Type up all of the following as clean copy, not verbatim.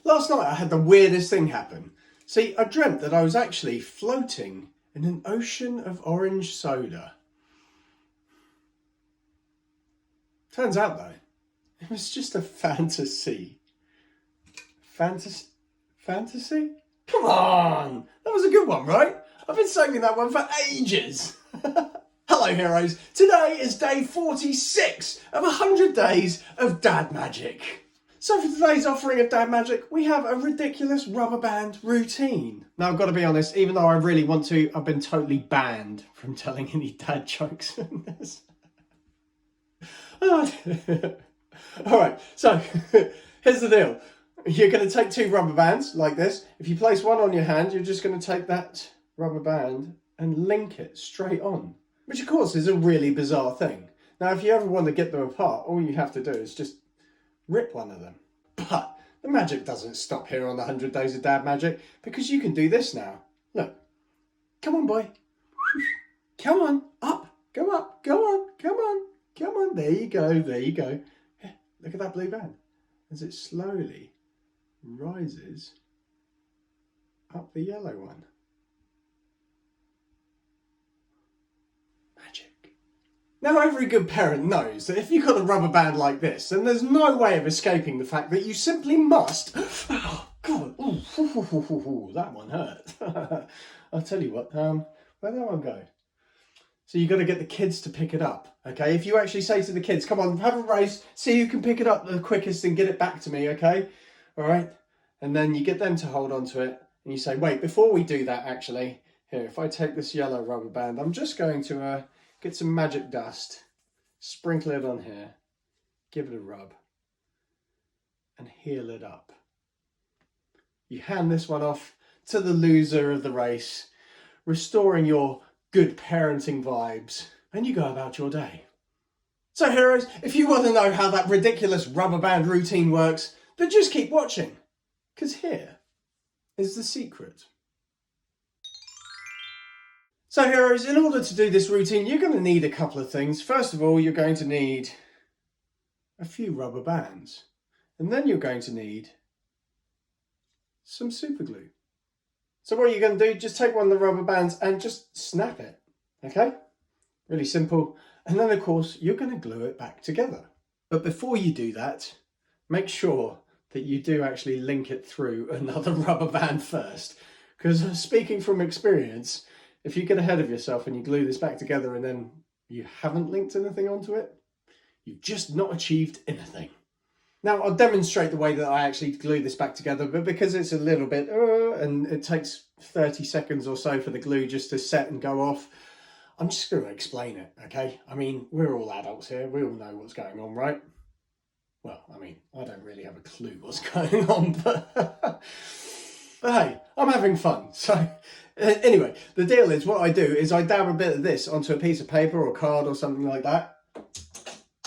Last night I had the weirdest thing happen. See, I dreamt that I was actually floating in an ocean of orange soda. Turns out though, it was just a fantasy. Fantasy? Come on! That was a good one, right? I've been saving that one for ages. Hello heroes, today is day 46 of 100 days of dad magic. So for today's offering of dad magic, we have a ridiculous rubber band routine. Now I've got to be honest, even though I really want to, I've been totally banned from telling any dad jokes in this. Alright, so here's the deal. You're going to take two rubber bands like this. If you place one on your hand, you're just going to take that rubber band and link it straight on. Which of course is a really bizarre thing. Now if you ever want to get them apart, all you have to do is just rip one of them. But the magic doesn't stop here on the 100 Days of Dad Magic, because you can do this now. Look. Come on, boy. Come on. Up. Go up. Go on. Come on. Come on. There you go. There you go. Look at that blue band. As it slowly rises up the yellow one. Magic. Now every good parent knows that if you've got a rubber band like this, then there's no way of escaping the fact that you simply must... Oh, God. Ooh, that one hurt. I'll tell you what, where'd that one go? So you've got to get the kids to pick it up, okay? If you actually say to the kids, come on, have a race, see who can pick it up the quickest and get it back to me, okay? All right? And then you get them to hold on to it, and you say, wait, before we do that, actually, here, if I take this yellow rubber band, I'm just going to get some magic dust, sprinkle it on here, give it a rub, and heal it up. You hand this one off to the loser of the race, restoring your good parenting vibes, and you go about your day. So heroes, if you want to know how that ridiculous rubber band routine works, then just keep watching, because here is the secret. So heroes, in order to do this routine, you're going to need a couple of things. First of all, you're going to need a few rubber bands, and then you're going to need some super glue. So what you're going to do, just take one of the rubber bands and just snap it, okay? Really simple. And then of course, you're going to glue it back together. But before you do that, make sure that you do actually link it through another rubber band first. Because speaking from experience, if you get ahead of yourself and you glue this back together and then you haven't linked anything onto it, you've just not achieved anything. Now I'll demonstrate the way that I actually glue this back together, but because it's a little bit, and it takes 30 seconds or so for the glue just to set and go off, I'm just going to explain it, okay? I mean, we're all adults here, we all know what's going on, right? Well, I mean, I don't really have a clue what's going on, but hey, I'm having fun. So anyway, the deal is what I do is I dab a bit of this onto a piece of paper or card or something like that.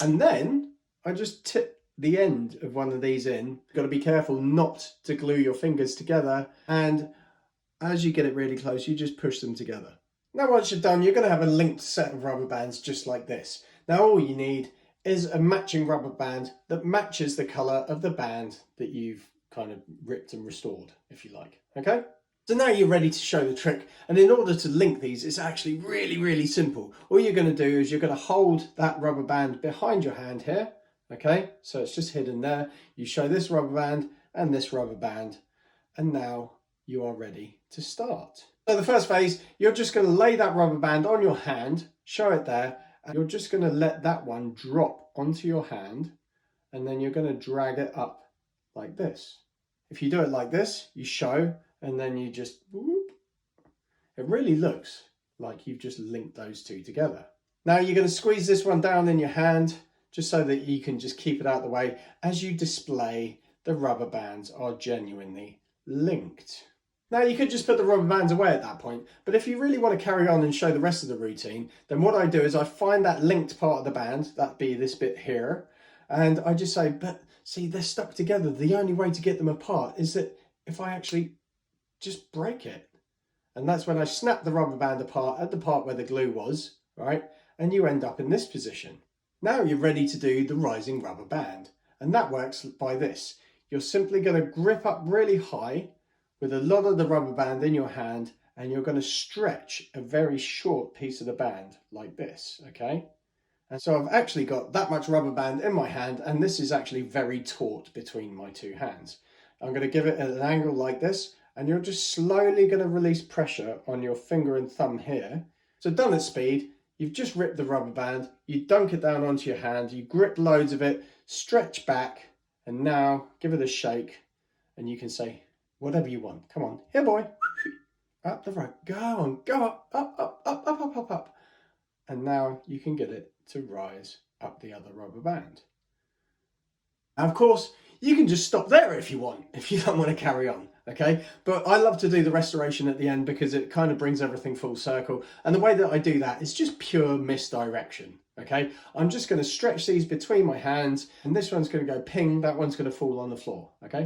And then I just tip the end of one of these in. You've got to be careful not to glue your fingers together. And as you get it really close, you just push them together. Now once you're done, you're going to have a linked set of rubber bands just like this. Now all you need is a matching rubber band that matches the colour of the band that you've kind of ripped and restored, if you like, okay? So now you're ready to show the trick, and in order to link these, it's actually really simple. All you're going to do is you're going to hold that rubber band behind your hand here, okay? So it's just hidden there. You show this rubber band and this rubber band, and now you are ready to start. So the first phase, you're just going to lay that rubber band on your hand, show it there, and you're just going to let that one drop onto your hand, and then you're going to drag it up like this. If you do it like this, you show, and then you just, whoop, it really looks like you've just linked those two together. Now you're going to squeeze this one down in your hand, just so that you can just keep it out of the way as you display the rubber bands are genuinely linked. Now you could just put the rubber bands away at that point, but if you really want to carry on and show the rest of the routine, then what I do is I find that linked part of the band, that'd be this bit here, and I just say, but see, they're stuck together. The only way to get them apart is that if I actually just break it. And that's when I snap the rubber band apart at the part where the glue was, right? And you end up in this position. Now you're ready to do the rising rubber band. And that works by this. you're simply going to grip up really high with a lot of the rubber band in your hand, and you're going to stretch a very short piece of the band like this, okay? And so I've actually got that much rubber band in my hand, and this is actually very taut between my two hands. I'm going to give it at an angle like this, and you're just slowly going to release pressure on your finger and thumb here. So done at speed, you've just ripped the rubber band, you dunk it down onto your hand, you grip loads of it, stretch back, and now give it a shake, and you can say whatever you want. Come on, here boy, up the rope, go on, go up, up, up, up, up, up, up, up. And now you can get it to rise up the other rubber band. Now, of course, you can just stop there if you want, if you don't want to carry on, okay? But I love to do the restoration at the end because it kind of brings everything full circle. And the way that I do that is just pure misdirection, okay? I'm just going to stretch these between my hands, and this one's going to go ping, that one's going to fall on the floor, okay?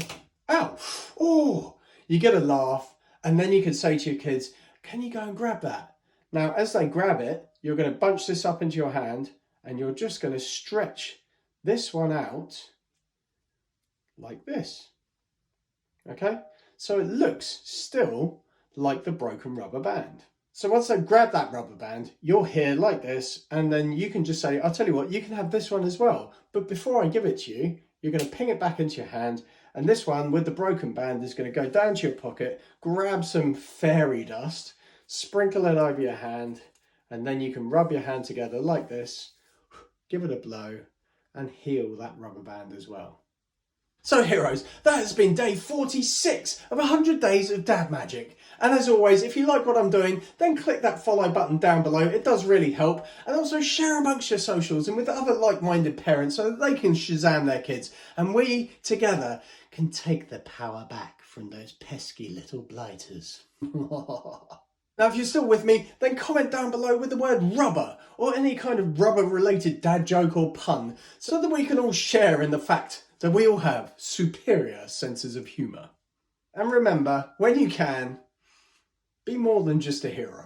Ow! Oh! You get a laugh, and then you can say to your kids, can you go and grab that? Now, as they grab it, you're going to bunch this up into your hand, and you're just going to stretch this one out like this, okay? So it looks still like the broken rubber band. So once I grab that rubber band, you're here like this, and then you can just say, I'll tell you what, you can have this one as well. But before I give it to you, you're going to ping it back into your hand, and this one with the broken band is going to go down to your pocket, grab some fairy dust, sprinkle it over your hand, and then you can rub your hand together like this, give it a blow, and heal that rubber band as well. So heroes, that has been day 46 of 100 days of Dad Magic. And as always, if you like what I'm doing, then click that follow button down below. It does really help. And also share amongst your socials and with other like-minded parents so that they can Shazam their kids. And we, together, can take the power back from those pesky little blighters. Now, if you're still with me, then comment down below with the word rubber or any kind of rubber-related dad joke or pun so that we can all share in the fact that we all have superior senses of humour. And remember, when you can, be more than just a hero.